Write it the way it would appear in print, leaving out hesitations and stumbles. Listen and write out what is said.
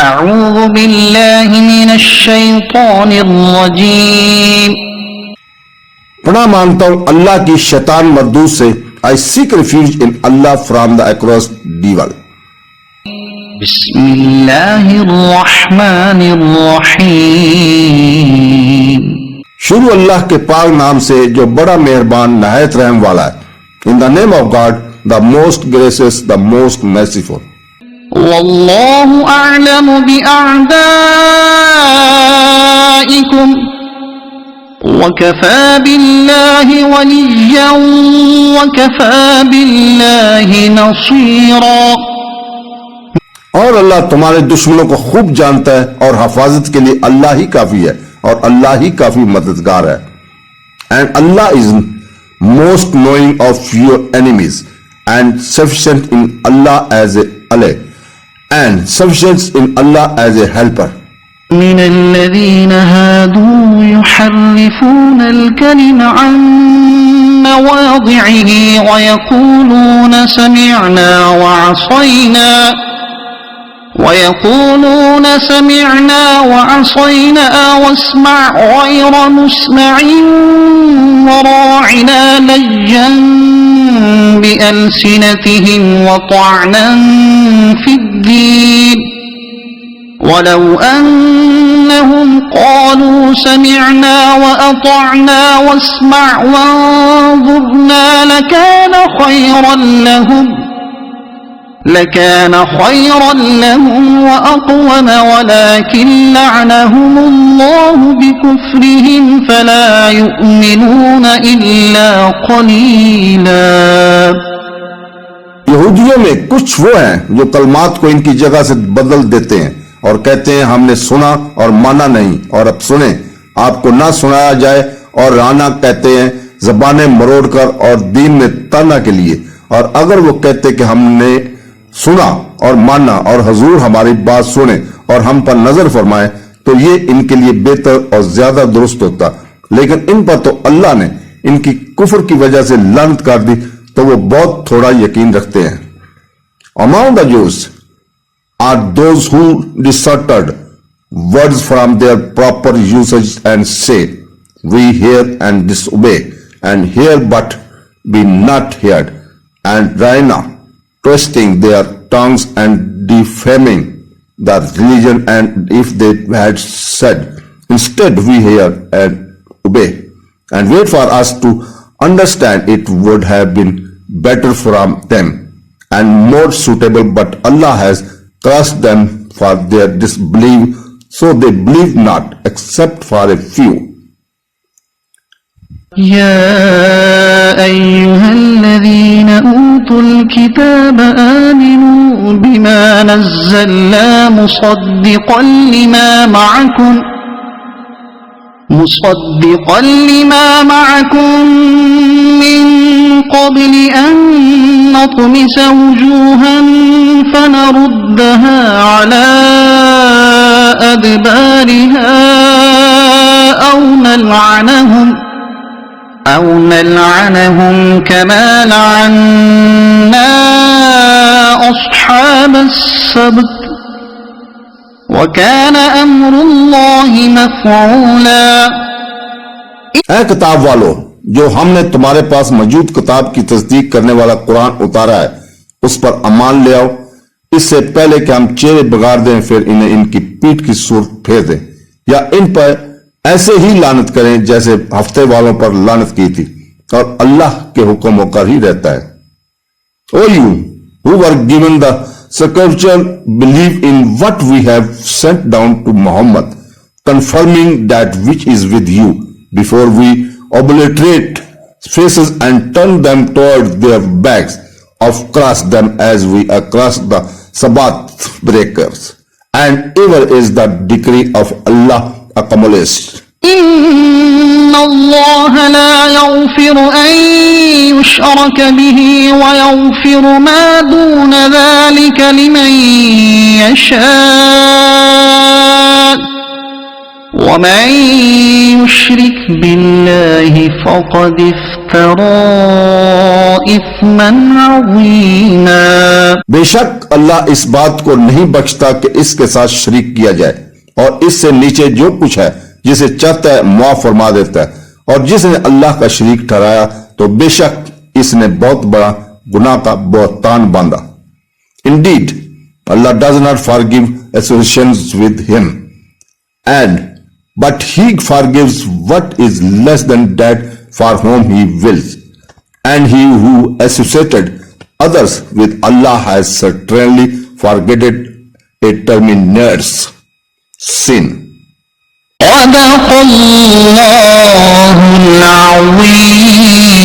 أعوذ बिल्लाहि मिनश शैतानिर रजीम। पनाह मांगता हूं अल्लाह की शैतान मरदूद से। I seek refuge in Allah from the accursed devil. बिस्मिल्लाहिर रहमानिर रहीम। शुरू अल्लाह के पाक नाम से जो बड़ा मेहरबान नहायत रहम वाला है। In the name of God the most gracious the most merciful. वल्लाहु अअलमु बिअअदाइकुम वकफा बिल्लाहि वलिय्यन वकफा बिल्लाहि नसीरा। और अल्लाह तुम्हारे दुश्मनों को खूब जानता है और हिफाजत के लिए अल्लाह ही काफी है और अल्लाह ही काफी मददगार है। And Allah is most knowing of your enemies and sufficient in Allah as a ally and sufficient in Allah as a helper. من الذين هادوا يحرفون الكلم عن مواضعه ويقولون سمعنا وعصينا واسمع غير مسمع وراعنا لجا بألسنتهم وطعنا في الدين ولو أنهم قالوا سمعنا وأطعنا واسمع وانظرنا لكان خيرا لهم وأقوم ولكن لعنهم الله بكفرهم فلا يؤمنون إلا قليلا। यहूदियों में कुछ वो हैं जो कलमात को इनकी जगह से बदल देते हैं और कहते हैं हमने सुना और माना नहीं और अब सुने आपको ना सुनाया जाए, और राना कहते हैं जबानें मरोड़कर और दीन में ताना के लिए। और अगर वो कहते कि हमने सुना और माना और हजूर हमारी बात सुने और हम पर नजर फरमाए तो ये इनके लिए बेहतर और ज्यादा दुरुस्त होता, लेकिन इन पर तो अल्लाह ने इनकी कुफर की वजह से लानत कर दी तो वो बहुत थोड़ा यकीन रखते हैं। Among the Jews are those who distorted words from their proper usage and say, we hear and disobey, and hear but be not heard, and Raina, twisting their tongues and defaming the religion, and if they had said, instead we hear and obey, and wait for us to understand, it would have been better from them and more suitable, but Allah has cursed them for their disbelief, so they believe not except for a few. يا أيها الذين أوتوا الكتاب آمنوا بما نزلنا مصدقا لما معكم من قبل أن نطمس وجوها فنردها على أدبارها أو نلعنهم كما لعنا أصحاب السبت وكان أمر الله مفعولا। ऐ किताब वालो, जो हमने तुम्हारे पास मौजूद किताब की तस्दीक करने वाला कुरान उतारा है उस पर अमान ले आओ, इससे पहले कि हम चेहरे बिगाड़ दें फिर इन्हें इनकी पीठ की सूरत फेर दें या इन पर ऐसे ही लानत करें जैसे हफ्ते वालों पर लानत की थी, और अल्लाह के हुक्म होकर ही रहता है। ओ you who were given the scripture, believe in what we have sent down to Muhammad, confirming that which is with you, before we obliterate faces and turn them toward their backs, of cross them as we across the Sabbath breakers, and ever is the decree of Allah accomplished. إن الله لا يغفر أن يشرك به ويغفر ما دون ذلك لمن يشاء ومن يشرك بالله فقد افترى افترى إثما عظيما। बेशक अल्लाह इस बात को नहीं बख्शता कि इसके साथ शरीक किया जाए, और इससे नीचे जो कुछ है जिसे चाहता है मुआफ फरमा देता है, और जिसने अल्लाह का शरीक ठहराया तो बेशक इसने बहुत बड़ा गुनाह का बहतान बांधा। Indeed, Allah does not forgive associations with him, but he forgives what is less than that for whom he wills, and he who associated others with Allah has certainly forgotten a terminates sin. صدق الله العظيم।